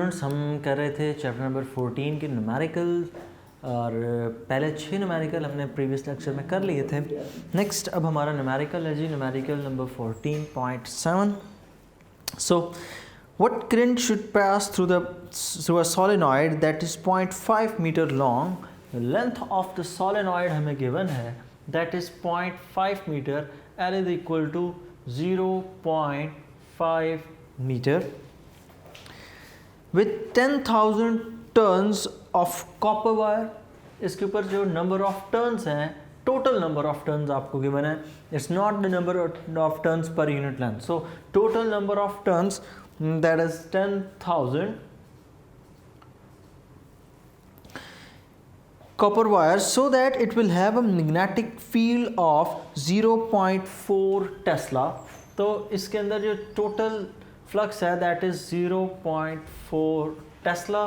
Students, हम कर रहे थे चैप्टर नंबर 14 के न्यूमेरिकल और पहले 6 न्यूमेरिकल हमने प्रीवियस लेक्चर में कर लिए थे। नेक्स्ट अब हमारा न्यूमेरिकल है जी, numerical number 14.7। So what current should pass through a solenoid that is 0.5 metre long. Length of the solenoid हमें गिवन है that is 0.5 metre, L is equal to 0.5 metre with 10,000 turns of copper wire. इसके ऊपर जो number of turns हैं, total number of turns आपको given है, it's not the number of turns per unit length. So total number of turns that is 10,000 copper wire so that it will have a magnetic field of 0.4 tesla. तो इसके अंदर जो total flux है that is 0.4 tesla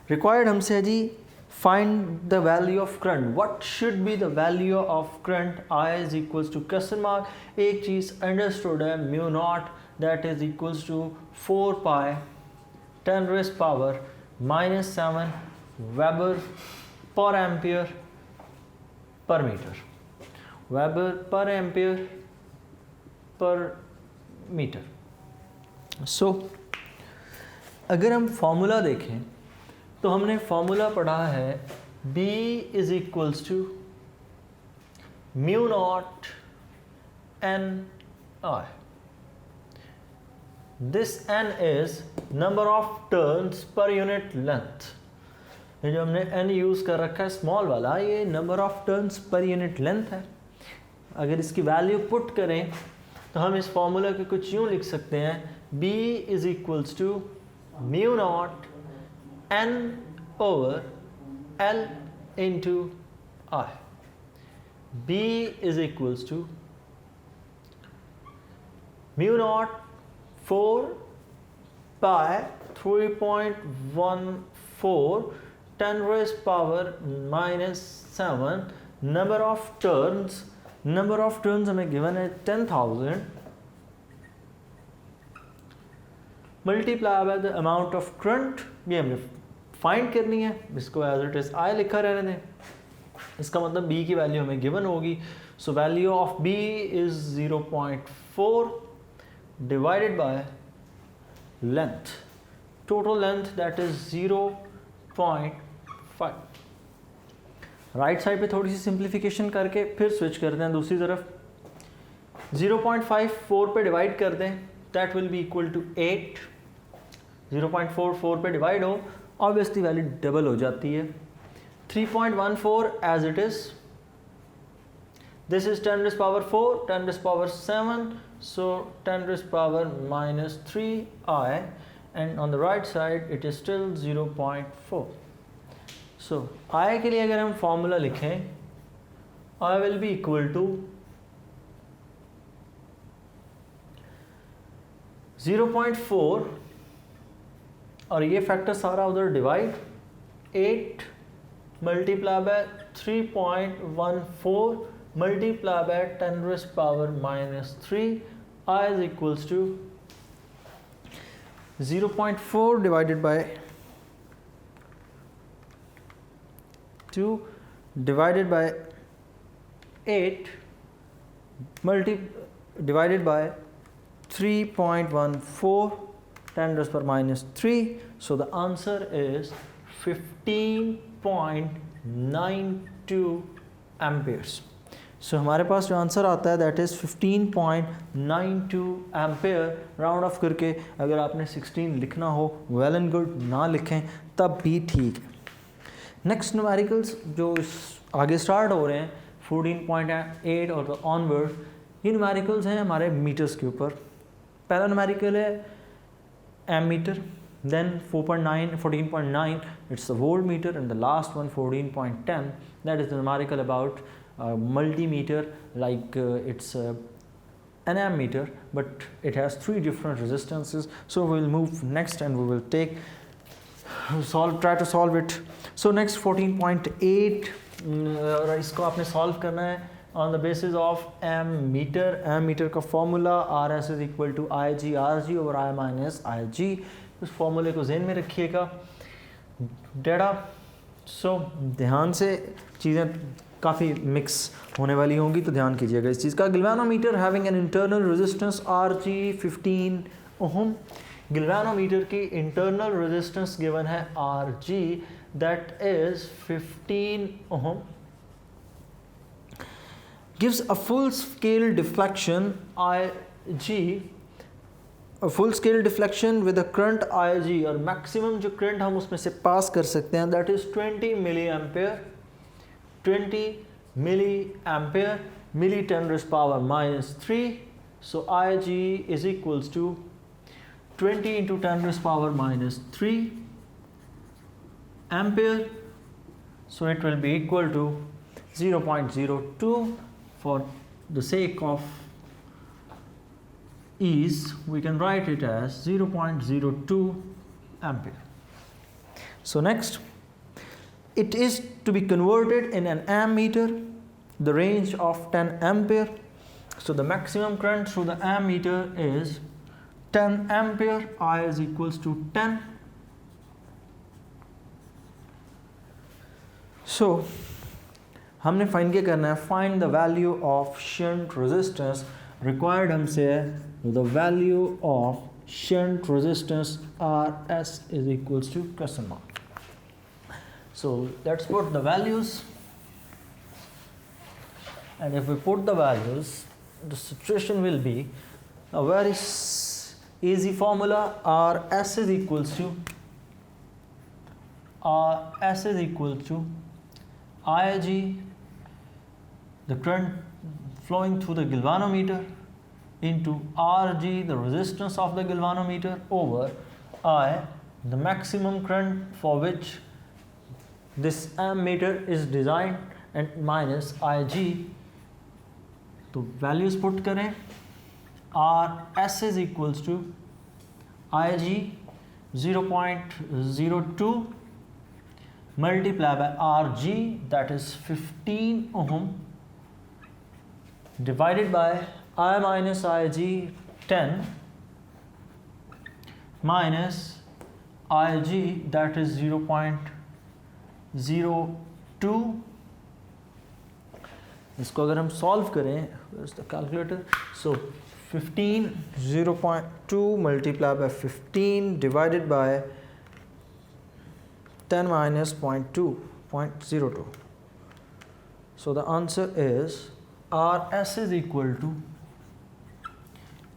required हमसे है जी find the value of current. What should be the value of current. I is equals to question mark. एक चीज़ अंडरस्टूड है, mu not that is equals to 4 pi 10 raise power -7 weber per ampere per metre, weber per ampere per metre. So अगर हम formula देखें तो हमने formula पढ़ा है B is equals to mu naught N I. This n is number of turns per unit length. ये जो हमने n यूज़ कर रखा है स्मॉल वाला, ये number of turns per unit length है। अगर इसकी वैल्यू पुट करें तो हम इस फॉर्मूला को कुछ यूँ लिख सकते हैं, B is equals to mu naught n over L into I. B is equals to mu naught 4 pi 3.14 10 raised power -7 number of turns हमें गिवन है 10,000 multiply by the amount of current. ये हमें फाइंड करनी है, इसको as it is I लिखा रहने दें। इसका मतलब B की वैल्यू हमें गिवन होगी। So value of B is 0.4 divided by length, total length that is 0.5। Right side पे थोड़ी सी सिंप्लीफिकेशन करके फिर स्विच करते हैं दूसरी तरफ। 0.5 4 पे डिवाइड कर दें, that will be equal to 8। 0.4 4 पे डिवाइड हो, ऑब्वियसली वैल्यू डबल हो जाती है। 3.14 as it is. This is 10 raised power 4, 10 raised power 7, so 10 raised power -3i, and on the right side it is still 0.4. So I के लिए अगर हम formula लिखें, I will be equal to 0.4 और ये फैक्टर सारा उधर divide 8 multiply by 3.14 multiply by 10 raised power -3, I is equals to 0.4 divided by 2 divided by 8 divided by 3.14 10 raised power -3. So the answer is 15.92 amperes. सो हमारे पास जो answer आता है that is 15.92 ampere. Round of करके अगर आपने 16 लिखना हो वेल एंड गुड, ना लिखें तब भी ठीक है। नेक्स्ट न्यूमेरिकल्स जो आगे स्टार्ट हो रहे हैं 14.8 और ऑनवर्ड, ये न्यूमेरिकल्स हैं हमारे मीटर्स के ऊपर। पहला न्यूमेरिकल है ammeter, then 14.9 it's the voltmeter, and the last one 14.10 that is the numerical about multimeter, like it's an ammeter, but it has 3 different resistances. So we will move next and we will try to solve it. So next 14.8 इसको आपने solve करना है on the basis of meter का formula RS is equal to IG RG over I minus IG, उस फॉर्मूले को ज़हन में रखिएगा डेटा। सो ध्यान से चीज़ें काफ़ी मिक्स होने वाली होंगी तो ध्यान कीजिएगा इस चीज़ का। Galvanometer having an internal resistance RG 15 ohm, galvanometer की इंटरनल रेजिस्टेंस गिवन है RG that is 15 ohm, gives a full scale deflection IG, a full scale deflection with a current IG, और maximum जो current हम उसमें से पास कर सकते हैं that is 20 milliampere, 20 milliampere, milli 10 raised power minus 3, so IG is equals to 20 into 10 raised power minus 3 ampere, so it will be equal to 0.02. For the sake of ease, we can write it as 0.02 ampere. So next, it is to be converted in an ammeter, the range of 10 ampere. So the maximum current through the ammeter is 10 ampere, I is equals to 10. So हमने find क्या करना है, find the value of shunt resistance required हमसे है the value of shunt resistance RS is equals to question mark. So let's put the values, and if we put the values the situation will be a very easy formula. RS is equals to IG, the current flowing through the galvanometer, into RG, the resistance of the galvanometer, over I, the maximum current for which this ammeter is designed, and minus IG. तो values put करें, RS is equals to IG 0.02 multiplied by RG, that is 15 ohm, divided by I minus IG 10 minus IG, that is 0.02. इसको अगर हम solve करें, where's the calculator? So 15 0.2 multiplied by 15 divided by 10 minus 0.02. So the answer is RS is equal to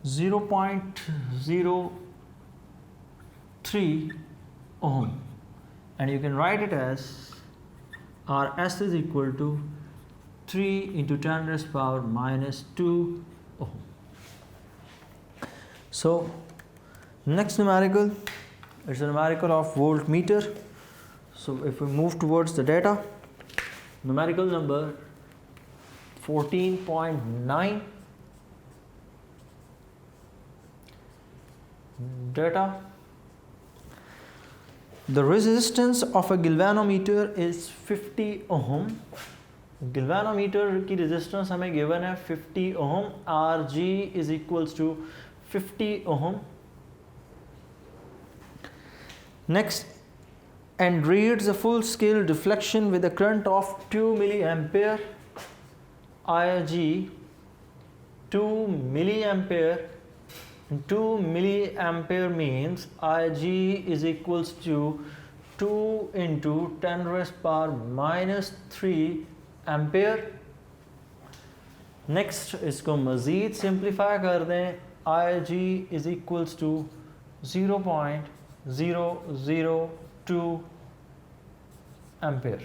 0.03 ohm, and you can write it as RS is equal to 3 into 10 raised power minus 2 ohm. So next numerical, it's a numerical of voltmeter. So if we move towards the data, numerical number 14.9, data, the resistance of a galvanometer is 50 ohm. galvanometer की resistance हमें given है 50 ohm, RG is equals to 50 ohm. Next, and reads a full scale deflection with a current of 2 milliampere, IG 2 milliampere. 2 milliampere means IG is equals to 2 into 10 raised power minus 3 ampere. Next इसको मज़ीद simplify कर दें, IG is equals to 0.002 ampere.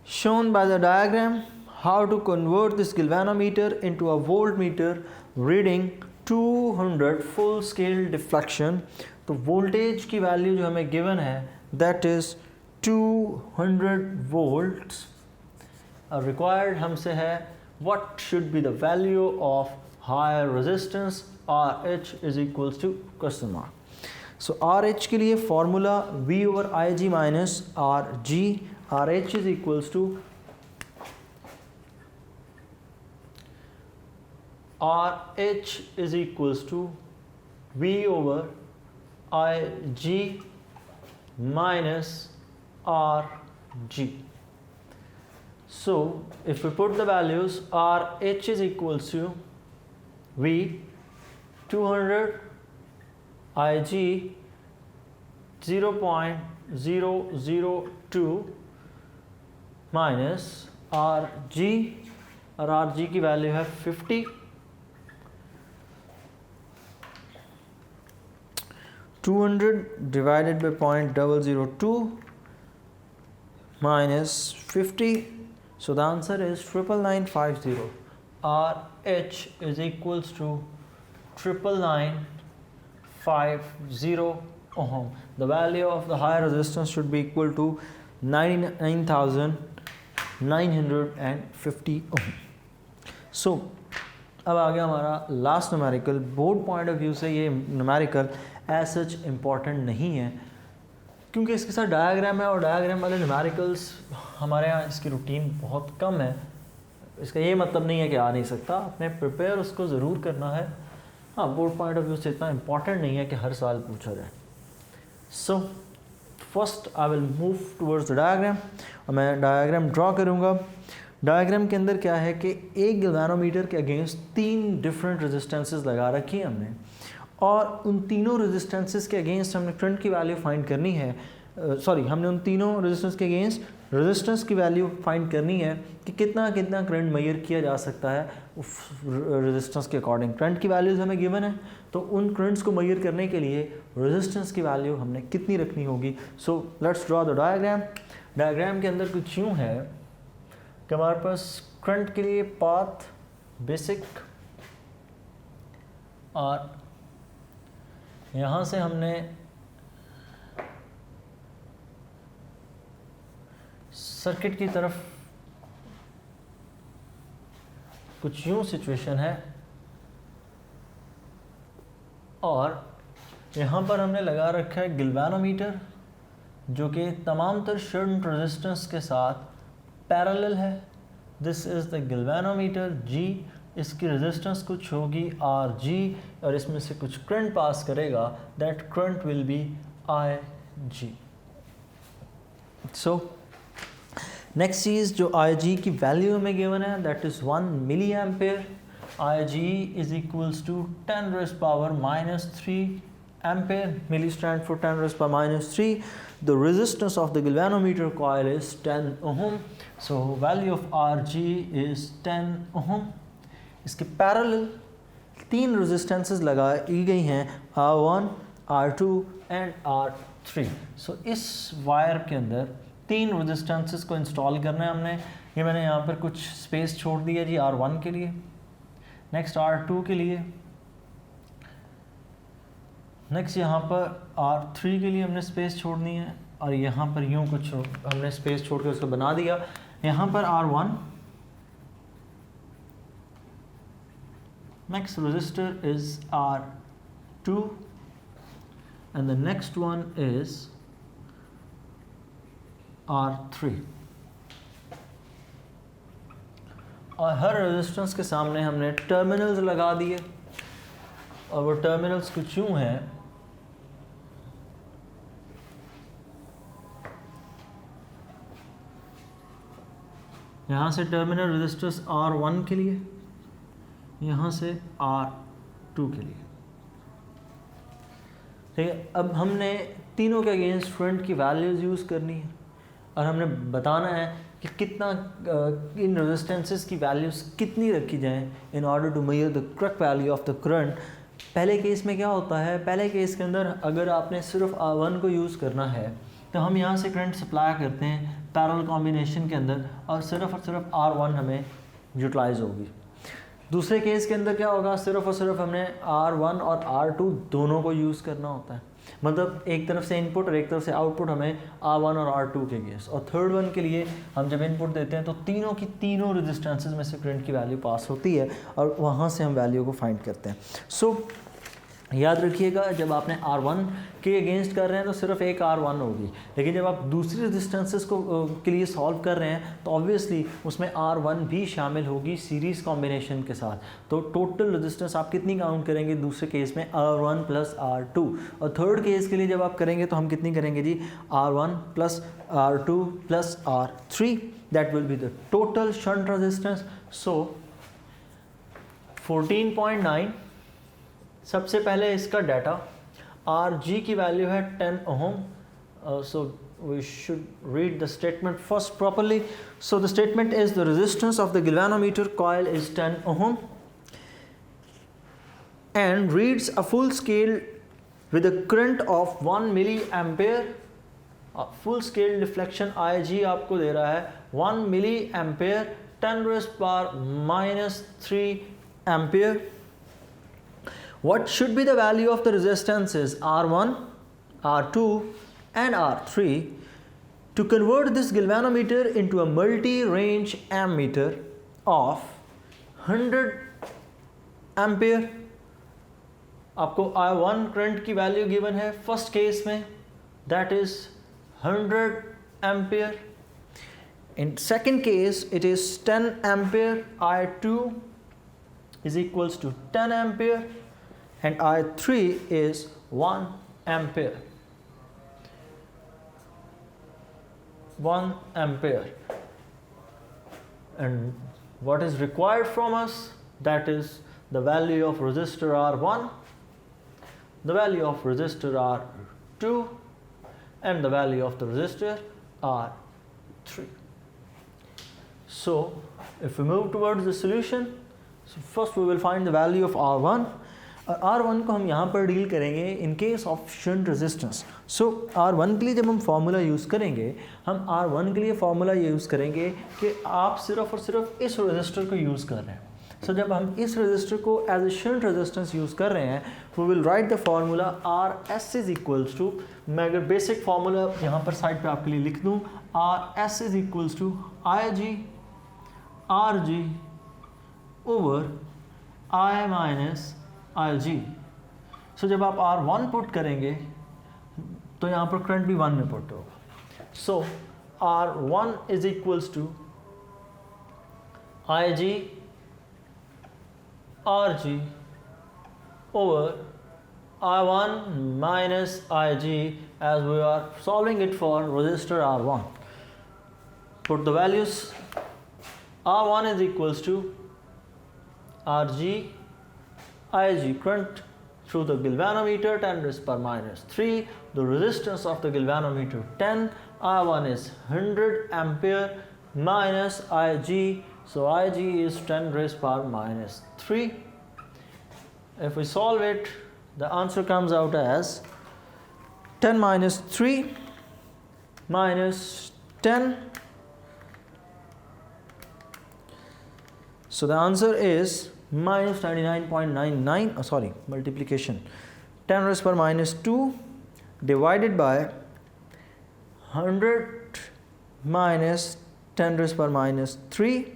Shown by the diagram how to convert this galvanometer into a voltmeter reading 200 full scale deflection. तो voltage की value जो हमें given है that is 200 volts. Required हमसे है what should be the value of higher resistance, RH is equals to question mark. So RH के लिए formula V over IG minus RG. RH is equals to R H is equals to V over I G minus RG. So if we put the values, RH is equals to V 200, IG 0.002 minus RG, और RG की value है 50. 200 divided by 0.002 minus 50. So the answer is 99950. RH is equals to 99950 ohm. The value of the higher resistance should be equal to 99,950 ohm. So अब आ गया हमारा last numerical. Board point of view से ये numerical as such important नहीं है क्योंकि इसके साथ डायग्राम है और डायग्राम वाले न्यूमेरिकल्स हमारे यहाँ इसकी रूटीन बहुत कम है. इसका ये मतलब नहीं है कि आ नहीं सकता, आपने प्रिपेयर उसको ज़रूर करना है. हाँ, बोर्ड पॉइंट ऑफ व्यू से इतना इम्पॉर्टेंट नहीं है कि हर साल पूछा जाए. So first I will move towards the diagram और मैं डायग्राम ड्रॉ करूँगा. डायग्राम के अंदर क्या है कि एक गैल्वेनोमीटर के अगेंस्ट 3 डिफरेंट रेजिस्टेंसेस लगा रखी है हमने, और उन तीनों रेजिस्टेंसेस के अगेंस्ट हमने करंट की वैल्यू फाइंड करनी है. हमने उन तीनों रेजिस्टेंस के अगेंस्ट रेजिस्टेंस की वैल्यू फाइंड करनी है कि कितना कितना करंट मेजर किया जा सकता है उस रेजिस्टेंस के अकॉर्डिंग. करंट की वैल्यूज़ हमें गिवन है, तो उन करंट्स को मेजर करने के लिए रेजिस्टेंस की वैल्यू हमने कितनी रखनी होगी. So let's draw the diagram. Diagram के अंदर कुछ यूँ है कि हमारे पास करंट के लिए पाथ बेसिक, और यहाँ से हमने सर्किट की तरफ कुछ यूँ सिचुएशन है, और यहाँ पर हमने लगा रखा है गैल्वेनोमीटर जो कि तमाम तर शंट रेजिस्टेंस के साथ पैरेलल है. This is the galvanometer G. इसकी रेजिस्टेंस कुछ होगी RG और इसमें से कुछ करंट पास करेगा. That current will be IG. So next चीज़ जो IG की वैल्यू हमें गिवन है that is 1 milli ampere. IG is equals to 10⁻³ ampere. Milli stand for 10⁻³ The resistance of the galvanometer coil is 10 ohm. So value of Rg is 10 ohm. इसके parallel 3 resistances लगाई गई हैं, R1, R2 and R3. सो इस wire के अंदर 3 resistances को install करना है हमने. ये मैंने यहाँ पर कुछ स्पेस छोड़ दिया जी R1 के लिए, नेक्स्ट R2 के लिए, नेक्स्ट यहाँ पर R3 के लिए हमने स्पेस छोड़नी है, और यहाँ पर यूँ कुछ हमने स्पेस छोड़ के उसको बना दिया. यहाँ पर R1, next resistor is R2 and the next one is R3. और हर रेजिस्टेंस के सामने हमने टर्मिनल्स लगा दिए, और वो टर्मिनल्स कुछ यूँ हैं. यहाँ से टर्मिनल रेजिस्टर्स R1 के लिए, यहाँ से R2 के लिए. ठीक है, अब हमने तीनों के अगेंस्ट फ्रंट की वैल्यूज़ यूज़ करनी है, और हमने बताना है कि कितना इन रेजिस्टेंसेस की वैल्यूज़ कितनी रखी जाएं in order to measure the correct value of the current. पहले केस में क्या होता है, पहले केस के अंदर अगर आपने सिर्फ R1 को यूज़ करना है तो हम यहाँ से करंट सप्लाई करते हैं पैरेलल कॉम्बिनेशन के अंदर, और सिर्फ R1 हमें यूटिलाइज होगी. दूसरे केस के अंदर क्या होगा, सिर्फ और सिर्फ हमने R1 और R2 दोनों को यूज़ करना होता है. मतलब एक तरफ से इनपुट और एक तरफ से आउटपुट हमें R1 और R2 के केस. और थर्ड वन के लिए हम जब इनपुट देते हैं तो तीनों की तीनों रेजिस्टेंसेस में से करंट की वैल्यू पास होती है, और वहाँ से हम वैल्यू को फाइंड करते हैं. सो याद रखिएगा जब आपने R1 के अगेंस्ट कर रहे हैं तो सिर्फ एक R1 होगी, लेकिन जब आप दूसरी रेजिस्टेंसेस को के लिए सॉल्व कर रहे हैं तो ऑब्वियसली उसमें R1 भी शामिल होगी सीरीज़ कॉम्बिनेशन के साथ। तो टोटल रेजिस्टेंस आप कितनी काउंट करेंगे दूसरे केस में, R1 प्लस R2, और थर्ड केस के लिए जब आप करेंगे तो हम कितनी करेंगे जी, R1 plus R2 plus R3, that will be the total shunt resistance. So 14.9, सबसे पहले इसका डाटा, Rg की वैल्यू है 10 ohm, so we should read the statement first properly. So the statement is the resistance of the galvanometer coil is 10 ohm and reads a full scale with a current of 1 milliampere. full scale deflection Ig आपको दे रहा है 1 milliampere, 10 raised power minus 3 ampere. What should be the value of the resistances R1, R2 and R3 to convert this galvanometer into a multi-range ammeter of 100 ampere? आपको I1 current की value given है first case में, that is 100 ampere. In second case it is 10 ampere. I2 is equals to 10 ampere and I3 is 1 ampere. 1 ampere. And what is required from us? That is the value of resistor R1, the value of resistor R2 and the value of the resistor R3. So if we move towards the solution, so first we will find the value of R1. R1 को हम यहाँ पर deal करेंगे in case of shunt resistance. So R1 के लिए जब हम formula use करेंगे, हम R1 के लिए फार्मूला यूज़ करेंगे कि आप सिर्फ और सिर्फ इस रेजिस्टर को यूज़ कर रहे हैं। सो जब हम इस रेजिस्टर को as a shunt resistance use कर रहे हैं, we will write the formula RS is equals to, मैं अगर बेसिक फार्मूला यहाँ पर साइड पे आपके लिए लिख दूँ, RS is equals to IG RG over I minus IG। So जब आप R1 पुट करेंगे तो यहाँ पर करंट भी 1 में पुट होगा। So R1 is equals to IG RG over I1 minus IG as we are solving it for resistor R1. Put the values. R1 is equals to RG IG current through the galvanometer 10 raised power minus 3, the resistance of the galvanometer 10, I1 is 100 ampere minus IG, so IG is 10 raised power minus 3. If we solve it, the answer comes out as 10 minus 3 minus 10. So the answer is minus 99.99, multiplication 10 raised power minus 2 divided by 100 minus 10 raised power minus 3.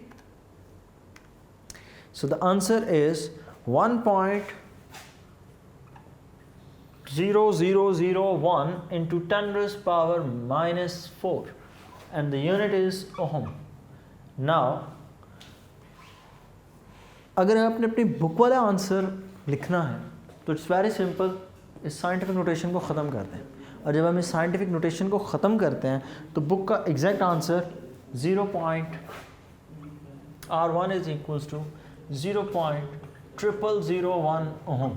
So the answer is 1.0001 into 10 raised power minus 4 and the unit is ohm. Now अगर आपने अपनी book वाला answer लिखना है तो it's very simple, इस scientific notation को ख़त्म करते हैं, और जब हम इस साइंटिफिक नोटेशन को ख़त्म करते हैं तो बुक का exact answer R1 is equals to 0.0001 ohm,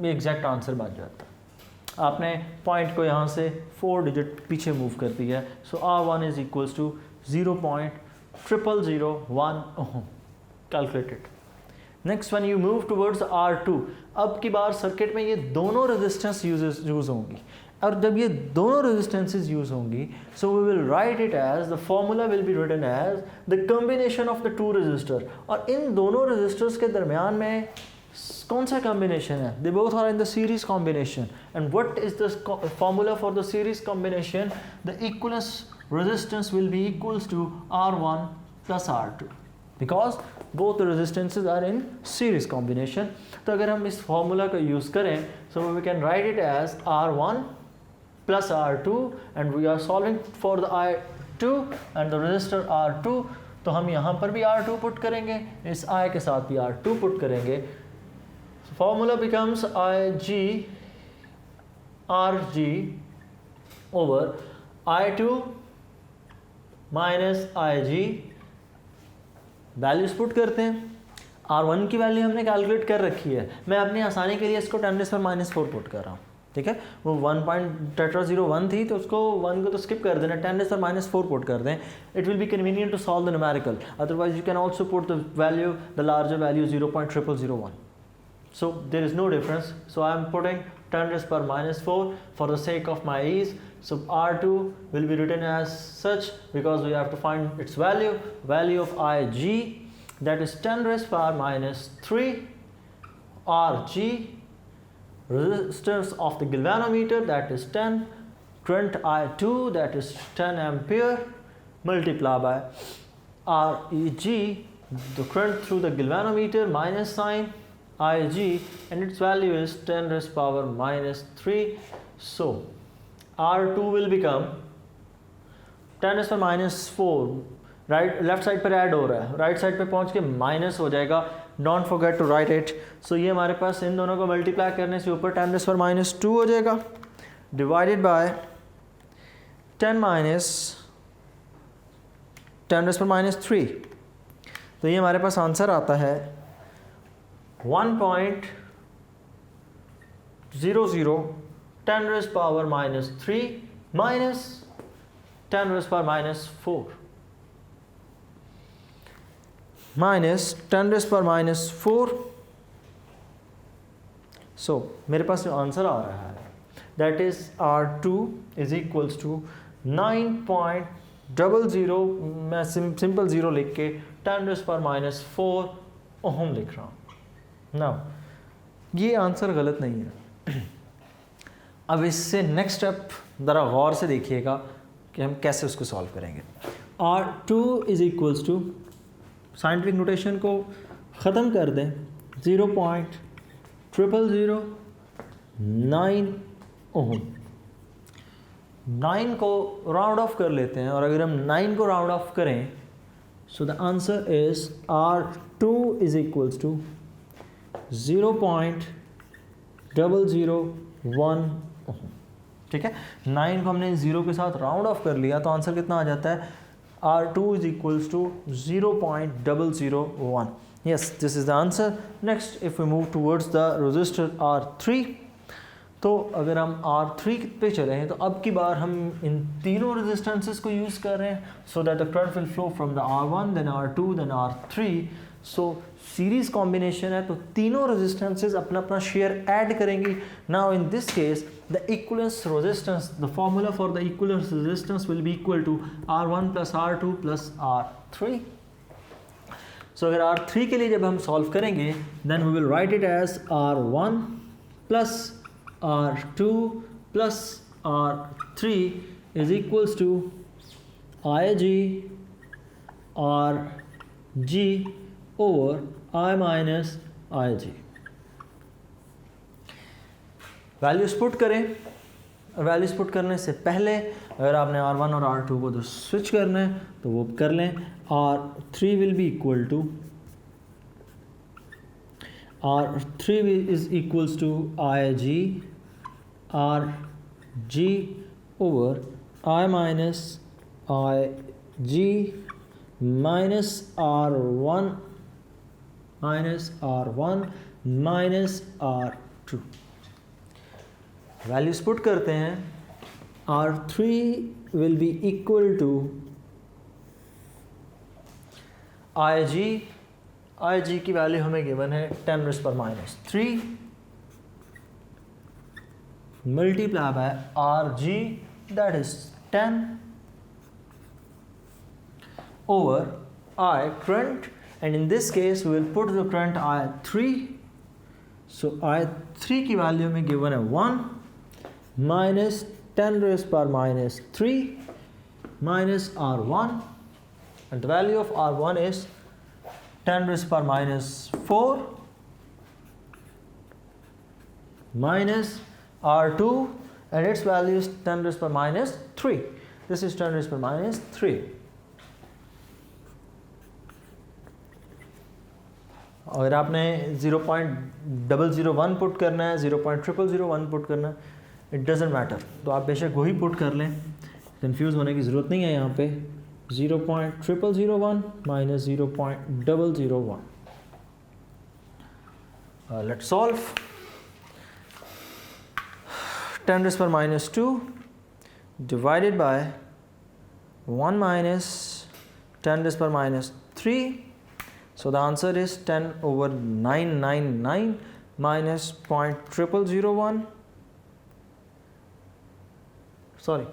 ये एग्जैक्ट आंसर बन जाता है। आपने पॉइंट को यहाँ से 4 डिजिट पीछे मूव कर दिया है। So R1 is equals to 0.0001 ohm calculated. Next one you move towards R2, अब की बार सर्किट में ये दोनों रेजिस्टेंस यूज़ होंगी, और जब ये दोनों रेजिस्टेंसेस यूज़ होंगी so we will write it as the formula will be written as the combination of the two resistor. और इन दोनों रेजिस्टर्स के दरमियान में कौन सा कॉम्बिनेशन है? They both are in the series combination, and what is the formula for the series combination? The equivalence resistance will be equals to R1 plus R2, because both resistances are in series combination. तो अगर हम इस formula का use करें so we can write it as R1 plus R2 and we are solving for the I2 and the resistor R2। तो हम यहाँ पर भी R2 पुट करेंगे, इस I के साथ भी R2 पुट करेंगे। Formula becomes IG RG over I2 minus IG। Values put करते हैं। R1 की वैल्यू हमने कैलकुलेट कर रखी है, मैं अपनी आसानी के लिए इसको 10⁻⁴ पुट कर रहा हूँ, ठीक है। वो 1.0001 थी तो उसको 1 को तो स्किप कर देना, 10⁻⁴ पुट कर दें। It will be convenient to solve the numerical, otherwise you can also put the value, the larger value 0.0001। So there is no difference. So I am putting 10⁻⁴ for the sake of my ease. So R2 will be written as such because we have to find its value. Value of IG, that is 10⁻⁻3 RG. Resistance of the galvanometer, that is 10. Current I2, that is 10 ampere, multiply by REG, the current through the galvanometer, minus sign IG, and its value is 10⁻⁻3. So R2 will become 10⁻⁴, right left side पर add हो रहा है, right side पे पहुंच के minus हो जाएगा, don't forget to write it. So ये हमारे पास इन दोनों को मल्टीप्लाई करने से ऊपर 10⁻⁻2 हो जाएगा, डिवाइडेड बाय 10⁻3। तो ये हमारे पास आंसर आता है 1.00 10⁻³ माइनस 10⁻⁴ माइनस 10⁻⁴। सो मेरे पास जो आंसर आ रहा है that is R2 is equals to 9.00, मैं सिंपल ज़ीरो लिख के 10⁻⁴ ओहम लिख रहा हूँ ना। ये आंसर गलत नहीं है। अब इससे नेक्स्ट स्टेप ज़रा गौर से देखिएगा कि हम कैसे उसको सॉल्व करेंगे। R2 is equals to, scientific notation को ख़त्म कर दें, 0.0009 ओहम। 9 को राउंड ऑफ कर लेते हैं, और अगर हम 9 को राउंड ऑफ करें so the answer is R2 is equals to 0.001 ohm, ठीक है। 9 को हमने 0 के साथ राउंड ऑफ कर लिया तो आंसर कितना आ जाता है, R2 is equals to 0.001. Yes, this is the answer. Next, if we move towards the resistor R3, तो अगर हम R3 पे चले हैं तो अब की बार हम इन तीनों रेजिस्टेंसेस को यूज़ कर रहे हैं, so that the current will flow from the R1 then R2 then R3. So series combination है तो तीनों रेजिस्टेंसेस अपना अपना शेयर ऐड करेंगी। Now in this case the equivalence resistance, the formula for the equivalence resistance will be equal to R1 plus R2 plus R3. So अगर R3 के लिए जब हम सॉल्व करेंगे then we will write it as R1 plus R2 plus R3 is equals to IG RG over I minus IG। Values put करें, values put करने से पहले अगर आपने R1 और R2 को तो स्विच करना है तो वो कर लें। R3 will be equal to, R3 is equals to IG RG over I minus IG minus R1 minus R2। Values put करते हैं। R3 will be equal to IG की वैल्यू हमें गिवन है 10⁻³ multiply by RG that is 10 over I current, and in this case we will put the current I3. So I3 की value में given है 1 minus 10⁻³ minus R1, and the value of R1 is 10 raised to power -4 minus R2 and its value is 10 raised to power -3. This is 10 raised to power -3. अगर आपने 0.001 put करना है, 0.0001 put करना है, it doesn't matter, तो आप बेशक वही पुट कर लें, कंफ्यूज होने की ज़रूरत नहीं है यहाँ पे। 0.0001 minus 0.001. Let's solve. 10 raised to power -2 divided by 1 minus 10 raised to power -3. So the answer is 10 over 999 minus 0.0001. Sorry,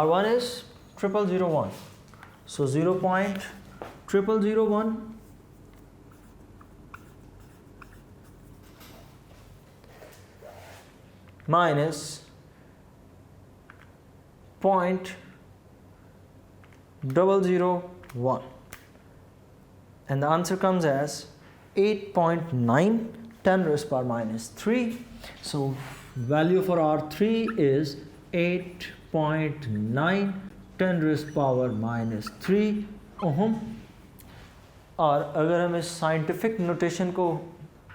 R1 is 0001. So 0.0001 minus 0.001. And the answer comes as 8.9 10 raised to power -3. So value for R3 is 8.9 10 raised to power -3 ohm. और अगर हम इस scientific notation को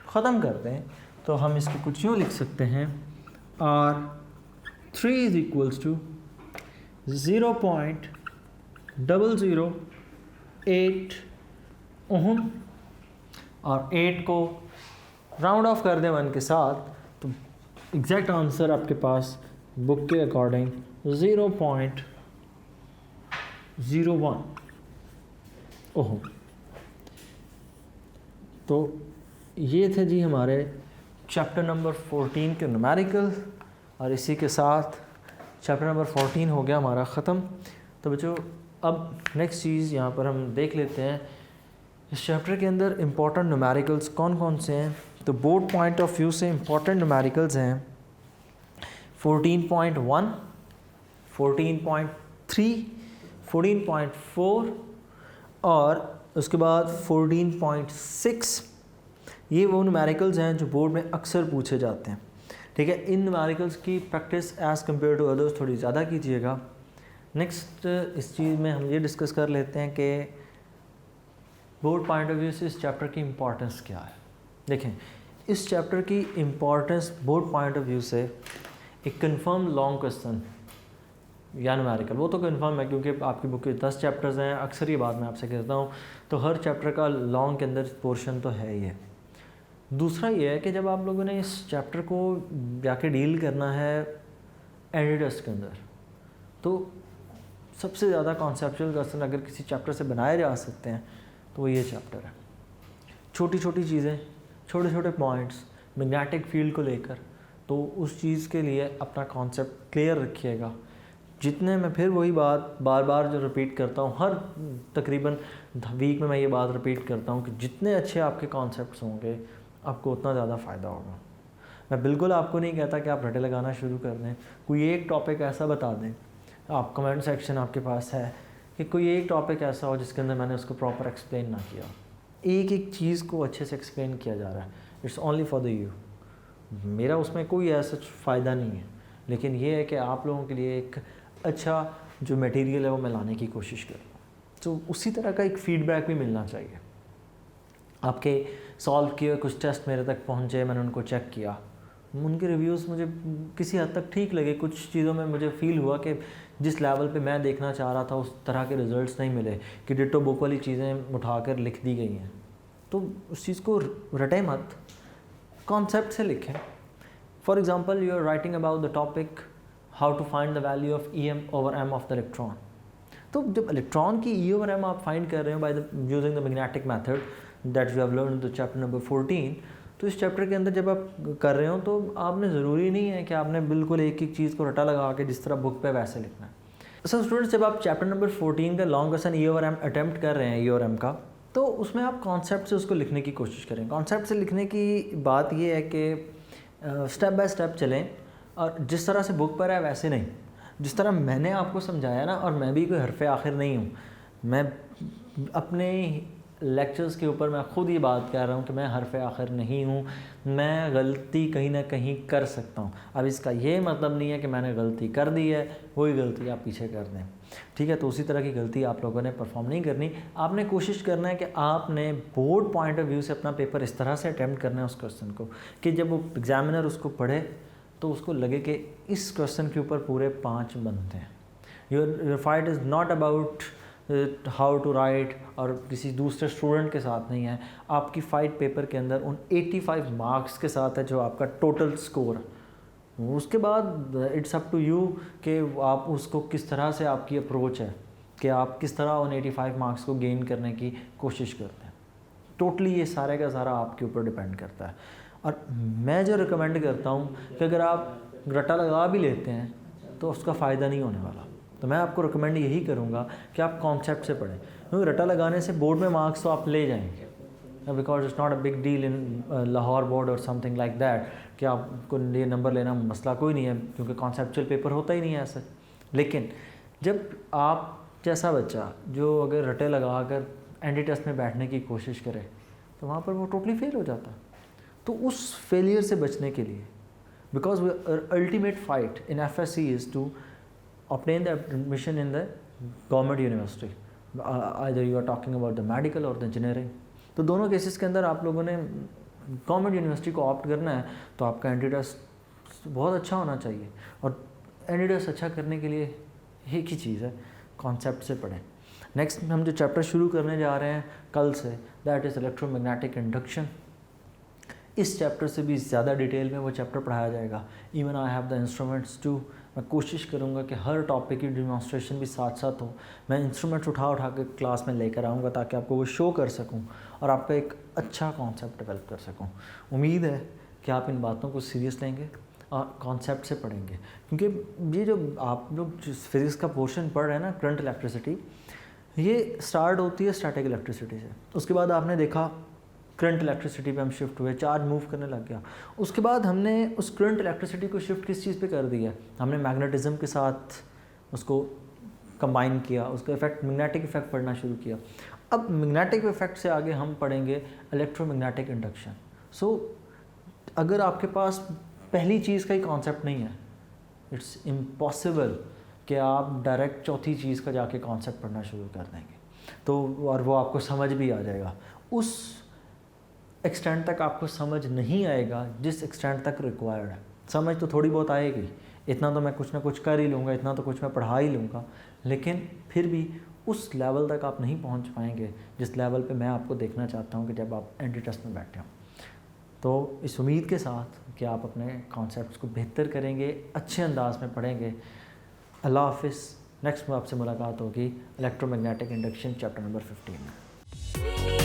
ख़त्म करते हैं तो हम इसको कुछ यूँ लिख सकते हैं, R3 is equals to 0.008 ohm, और 8 को राउंड ऑफ कर दें 1 के साथ, तो एग्जैक्ट आंसर आपके पास बुक के अकॉर्डिंग 0.01 ओहम। तो ये थे जी हमारे चैप्टर नंबर 14 के न्यूमेरिकल, और इसी के साथ चैप्टर नंबर 14 हो गया हमारा ख़त्म। तो बच्चों अब नेक्स्ट चीज़ यहाँ पर हम देख लेते हैं, इस चैप्टर के अंदर इम्पॉर्टेंट न्यूमेरिकल्स कौन कौन से हैं। तो बोर्ड पॉइंट ऑफ व्यू से इम्पॉर्टेंट न्यूमेरिकल्स हैं 14.1, 14.3, 14.4 और उसके बाद 14.6। ये वो न्यूमेरिकल्स हैं जो बोर्ड में अक्सर पूछे जाते हैं, ठीक है। इन न्यूमेरिकल्स की practice as compare to others थोड़ी ज़्यादा कीजिएगा। नेक्स्ट इस चीज़ में हम ये डिस्कस कर लेते हैं कि बोर्ड पॉइंट ऑफ व्यू से इस चैप्टर की इम्पॉर्टेंस क्या है। देखें, इस चैप्टर की importance board point of view से एक कंफर्म लॉन्ग क्वेश्चन या न्यूमेरिकल, वो तो कंफर्म है क्योंकि आपकी बुक के 10 चैप्टर्स हैं, अक्सर ये बात मैं आपसे कहता हूँ, तो हर चैप्टर का लॉन्ग के अंदर पोर्शन तो है ही है। दूसरा ये है कि जब आप लोगों ने इस चैप्टर को जाके डील करना है एडिटर्स के अंदर, तो सबसे ज़्यादा कॉन्सेप्चुअल क्वेश्चन अगर किसी चैप्टर से बनाए जा सकते हैं तो वो ये चैप्टर है। छोटी छोटी चीज़ें, छोटे छोटे पॉइंट्स मैग्नेटिक फील्ड को लेकर, तो उस चीज़ के लिए अपना कॉन्सेप्ट क्लियर रखिएगा। जितने मैं फिर वही बात बार बार जो रिपीट करता हूँ, हर तकरीबन वीक में मैं ये बात रिपीट करता हूँ कि जितने अच्छे आपके कॉन्सेप्ट्स होंगे आपको उतना ज़्यादा फ़ायदा होगा। मैं बिल्कुल आपको नहीं कहता कि आप रटे लगाना शुरू कर दें, कोई एक टॉपिक ऐसा बता दें, आप कमेंट सेक्शन आपके पास है कि कोई एक टॉपिक ऐसा हो जिसके अंदर मैंने उसको प्रॉपर एक्सप्लेन ना किया, एक एक चीज़ को अच्छे से एक्सप्लेन किया जा रहा है, it's only for the you. मेरा उसमें कोई ऐसा फ़ायदा नहीं है, लेकिन ये है कि आप लोगों के लिए एक अच्छा जो मटेरियल है वो मैं लाने की कोशिश करूँ। तो उसी तरह का एक फ़ीडबैक भी मिलना चाहिए। आपके सॉल्व किए कुछ टेस्ट मेरे तक पहुँचे, मैंने उनको चेक किया, उनके रिव्यूज़ मुझे किसी हद तक ठीक लगे, कुछ चीज़ों में मुझे फ़ील हुआ कि जिस लेवल पे मैं देखना चाह रहा था उस तरह के रिज़ल्ट्स नहीं मिले, कि डिटो बुक वाली चीज़ें उठाकर लिख दी गई हैं। तो उस चीज़ को रटे मत, कॉन्सेप्ट से लिखें। For example you are writing about the topic how to find the value of e m over m of the electron. तो जब इलेक्ट्रॉन की ई ओवर एम आप फाइंड कर रहे हो by the using the magnetic method that you have learn the chapter number 14, तो इस chapter के अंदर जब आप कर रहे हो तो आपने ज़रूरी नहीं है कि आपने बिल्कुल एक एक चीज़ को रटा लगा के जिस तरह बुक पे वैसे लिखना है। सो स्टूडेंट्स, जब आप चैप्टर नंबर 14 का long question e over m attempt कर रहे हैं ई ओवर एम का, तो उसमें आप कॉन्सेप्ट से उसको लिखने की कोशिश करें। कॉन्सेप्ट से लिखने की बात ये है कि स्टेप बाय स्टेप चलें, और जिस तरह से बुक पर है वैसे नहीं, जिस तरह मैंने आपको समझाया ना, और मैं भी कोई हरफ आखिर नहीं हूँ, मैं अपने लेक्चर्स के ऊपर मैं खुद ही बात कर रहा हूँ कि मैं हरफ आखिर नहीं हूँ, मैं गलती कहीं ना कहीं कर सकता हूँ। अब इसका ये मतलब नहीं है कि मैंने गलती कर दी है, वही गलती आप पीछे कर दें, ठीक है। तो उसी तरह की गलती आप लोगों ने परफॉर्म नहीं करनी। आपने कोशिश करना है कि आपने बोर्ड पॉइंट ऑफ व्यू से अपना पेपर इस तरह से अटैम्प्ट करना है उस क्वेश्चन को कि जब वो एग्जामिनर उसको पढ़े तो उसको लगे कि इस क्वेश्चन के ऊपर पूरे 5 बनते हैं। Your fight is not about how to write और किसी दूसरे स्टूडेंट के साथ नहीं है, आपकी फ़ाइट पेपर के अंदर उन 85 मार्क्स के साथ है जो आपका टोटल स्कोर है। उसके बाद इट्स अप टू यू कि आप उसको किस तरह से आपकी अप्रोच है कि आप किस तरह उन 85 मार्क्स को गेन करने की कोशिश करते हैं। टोटली ये सारे का सारा आपके ऊपर डिपेंड करता है। और मैं जो रिकमेंड करता हूँ कि अगर आप रट्टा लगा भी लेते हैं तो उसका फ़ायदा नहीं होने वाला। तो मैं आपको रिकमेंड यही करूँगा कि आप कॉन्सेप्ट से पढ़ें, क्योंकि रट्टा लगाने से बोर्ड में मार्क्स तो आप ले जाएंगे, because it's not a big deal in Lahore board और समथिंग लाइक दैट कि आपको ये नंबर लेना मसला कोई नहीं है, क्योंकि कॉन्सेप्चुअल पेपर होता ही नहीं है ऐसे। लेकिन जब आप जैसा बच्चा जो अगर रट्टे लगा कर एंटी टेस्ट में बैठने की कोशिश करे तो वहाँ पर वो टोटली फेल हो जाता है। तो उस फेलियर से बचने के लिए, because ultimate fight in FSC is to obtain the admission in the government university, either you are talking about the medical or the engineering। तो दोनों केसेस के अंदर आप लोगों ने गवर्नमेंट यूनिवर्सिटी को ऑप्ट करना है तो आपका एंटी टेस्ट बहुत अच्छा होना चाहिए। और एंटी टेस्ट अच्छा करने के लिए एक ही चीज़ है, कॉन्सेप्ट से पढ़ें। नेक्स्ट हम जो चैप्टर शुरू करने जा रहे हैं कल से, दैट इज़ इलेक्ट्रोमैग्नेटिक इंडक्शन। इस चैप्टर से भी ज़्यादा डिटेल में वो चैप्टर पढ़ाया जाएगा। Even I have the instruments too. मैं कोशिश करूँगा कि हर टॉपिक की डिमॉन्स्ट्रेशन भी साथ साथ हो। मैं इंस्ट्रूमेंट्स उठा के क्लास में लेकर आऊँगा ताकि आपको वो शो कर सकूँ और आपका एक अच्छा कॉन्सेप्ट डेवलप कर सकूँ। उम्मीद है कि आप इन बातों को सीरियस लेंगे और कॉन्सेप्ट से पढ़ेंगे, क्योंकि ये जो आप लोग फिज़िक्स का पोर्शन पढ़ रहे हैं ना, करंट इलेक्ट्रिसिटी, ये स्टार्ट होती है स्टैटिक इलेक्ट्रिसिटी से। उसके बाद आपने देखा करंट इलेक्ट्रिसिटी पे हम शिफ्ट हुए, चार्ज मूव करने लग गया। उसके बाद हमने उस करंट इलेक्ट्रिसिटी को शिफ्ट किस चीज़ पे कर दिया, हमने मैग्नेटिज्म के साथ उसको कंबाइन किया, उसका इफेक्ट मैग्नेटिक इफेक्ट पढ़ना शुरू किया। अब मैग्नेटिक इफेक्ट से आगे हम पढ़ेंगे इलेक्ट्रोमैग्नेटिक इंडक्शन। सो अगर आपके पास पहली चीज़ का ही कॉन्सेप्ट नहीं है, इट्स इम्पॉसिबल कि आप डायरेक्ट चौथी चीज़ का जाके कॉन्सेप्ट पढ़ना शुरू कर देंगे तो, और वो आपको समझ भी आ जाएगा। उस एक्सटेंट तक आपको समझ नहीं आएगा जिस एक्सटेंट तक रिक्वायर्ड है। समझ तो थोड़ी बहुत आएगी, इतना तो मैं कुछ ना कुछ कर ही लूँगा, इतना तो कुछ मैं पढ़ा ही लूँगा, लेकिन फिर भी उस लेवल तक आप नहीं पहुँच पाएंगे जिस लेवल पे मैं आपको देखना चाहता हूँ कि जब आप एंटी टेस्ट में बैठे हों। तो इस उम्मीद के साथ कि आप अपने कॉन्सेप्ट्स को बेहतर करेंगे, अच्छे अंदाज में पढ़ेंगे। अल्लाह हाफिज़। नेक्स्ट में आपसे मुलाकात होगी इलेक्ट्रोमैग्नेटिक इंडक्शन चैप्टर नंबर 15 में।